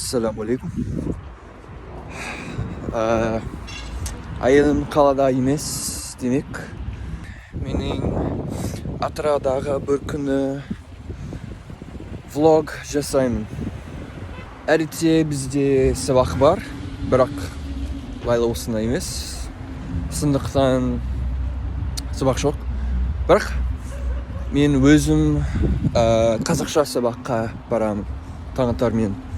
Assalamu alaikum. Ayım қалада емес демек. Менің Атыраудағы бір күні влог жасаймын. Әдетте бізде сабақ бар, бірақ лайлы осындай емес. Сондықтан сабақ жоқ. Бірақ мен өзім қазақша сабаққа барамын таңертең.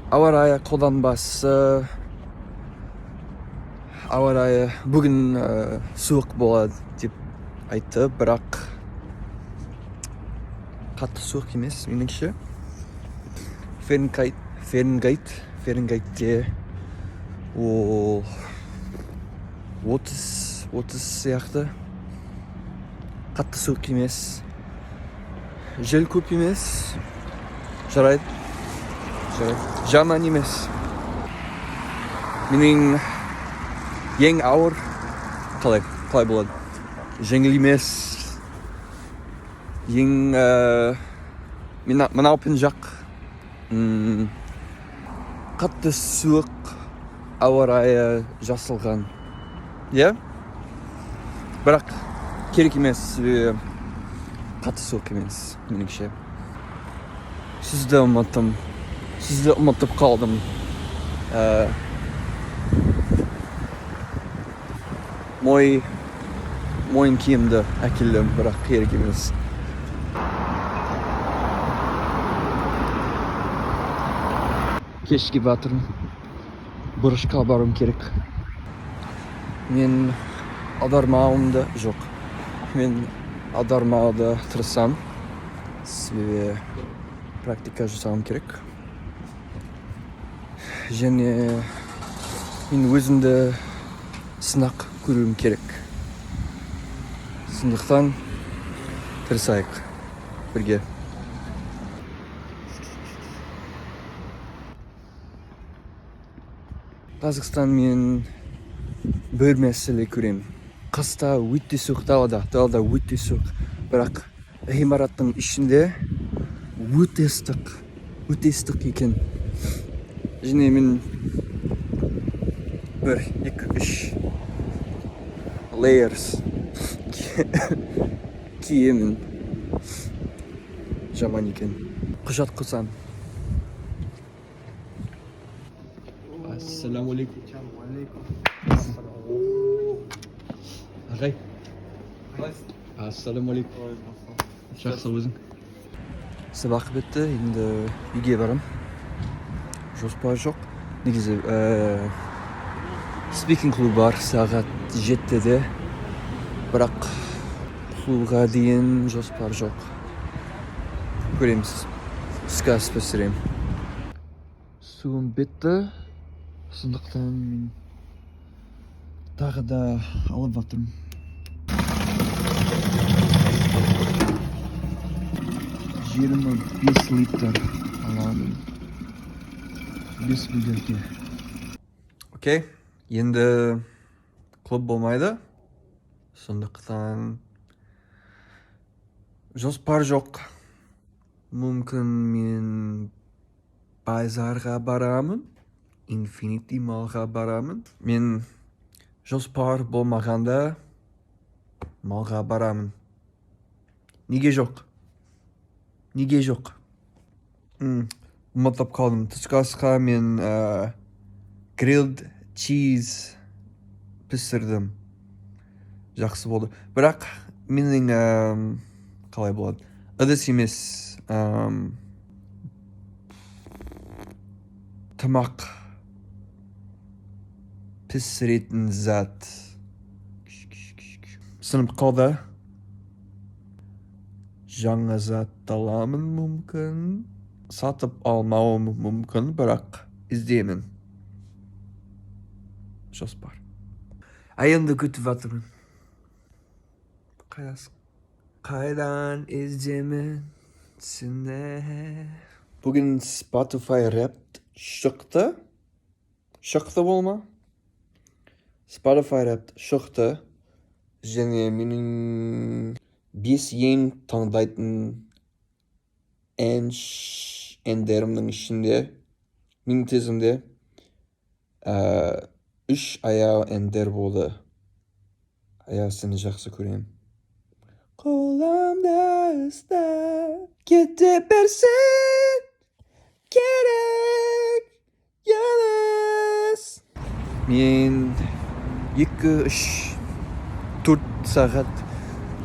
Ауа райы қолданбасы, ауа райы бүгін суық болады деп айтты, бірақ қатты суық емес меніңше. Фаренгейтте ол 30 сияқты. Қатты суық емес, жел көп емес, жарайды. Жаман емес. Менің ең ауыр қалай болады? Жеңіл емес. Ең мынау пінжақ. Қатты суық ауа райы жасалған. Бірақ керек емес, қатты суық емес меніңше. Сізді ұмытып қалдым. Мойын киімді әкелдім, бірақ керек емес. Кешке батырым. Бұрышқа баруым керек. Мен аудармауымды тырысам. Себебі практика жасауым керек. Және мен өзімді сынақ көруім керек. Сондықтан тырысайық бірге. Қазақстан мен бір мәселе көремін. Қыста өте суық, далада өте суық. Бірақ ғимараттың ішінде өте ыстық екен. Және мен 1-2-3 layers киемін. Жаман екен. Құжат қылсам. Ассаламу алейкум. Ағай. Ассаламу алейкум. Жақсы өзің. Сабақ бітті, енді үйге барам. Жоспар жоқ. Негізі спикинг клуб бар сағат 7-де. Бірақ клубға дейін жоспар жоқ. Көреміз. Түскі ас пісірем. Суым бітті. Сондықтан мен тағы да алып жатырмын. $25 литр аламын. 5 бөтелке. Окей, енді клуб болмайды. Сондықтан жоспар жоқ. Мүмкін мен базарға барамын, Infinity малға барамын. Мен жоспар болмағанда малға барамын. Неге жоқ? Ұмытып қалдым. Түскі асқа мен grilled cheese пісірдім. Жақсы болды. Бірақ менің қалай болады? Ыдыс емес. Тамақ пісіретін зат. Сынып қалды. Жаңа зат аламын мүмкін. Сатып алмауым мүмкін, бірақ іздеймін. Жоспар. Айымды күтіп жатырмын. Қайдасың? Қайдан іздеймін сені? Бүгін Spotify Wrapped шықты. Шықты болма? Spotify Wrapped шықты. Және менің 5 ең таңдайтын әндерімнің ішінде Менің тезімде 3 аяу әндер болды. Аясыны жақсы көремін. Қолымда ұстап кете берсең керек емес. Мен 2-3-4 сағат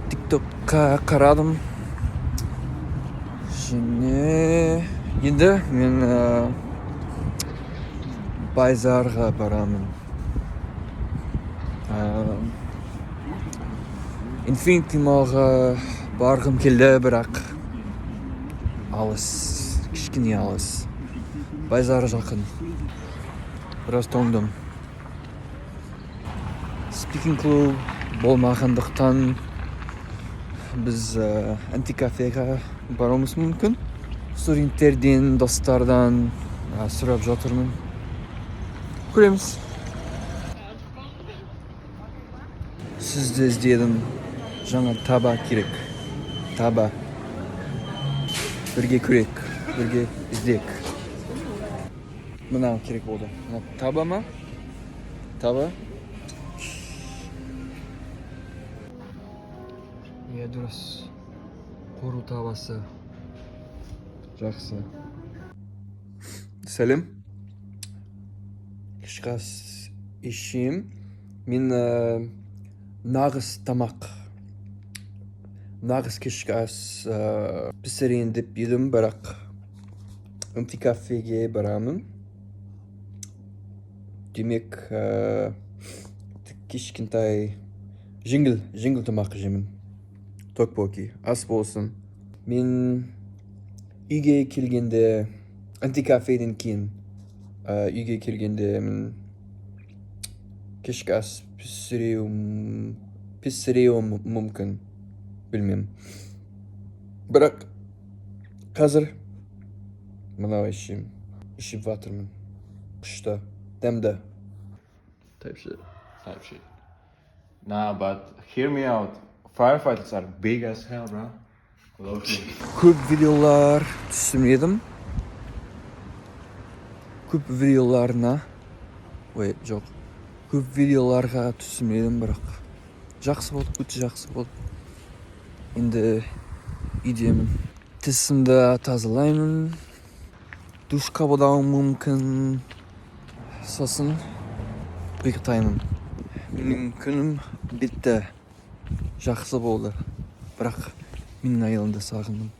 TikTokқа қарадым. Және енді мен Байзарға барамын. Infinity Mallға барғым келді, бірақ алыс, кішкене алыс. Байзар жақын. Біраз тоңдым. Speaking Club болмағандықтан біз антикафеға баруымыз мүмкін. Студенттерден, достардан сұрап жатырмын. Көреміз. Сізді іздедім. Жаңа таба керек. Таба. Бірге көрек. Бірге іздек. Мынау керек болды. Таба ма? Таба. Дұрыс. Қору табасы. Жақсы. Сәлем. Кішкі ас ішем. Мен нағыз тамақ. Нағыз кішкі ас пісірейін деп едім, бірақ антикафеге барамын. Демек кішкентай жеңіл тамақ жемін. Токбоки, ас болсын. Мен үйге келгенде, антикафеден кейін үйге келгенде мен кешкі ас пісіреуім мүмкін. Білмем. Бірақ қазір мынау ішіп ватырмын. Күшті, дәмді. Type shit. Nah, but hear me out. Firefighters are big as hell, bro. Көп видеолар түсірмедім. Көп видеоларға түсірмедім, бірақ жақсы болды, өте жақсы болды. Енді үйдемін. Тісімді тазалаймын. Душ қабылдауым мүмкін. Сосын ұйықтаймын. Менің күнім бітті. Жақсы болды. Бірақ менің айылымды сағындым.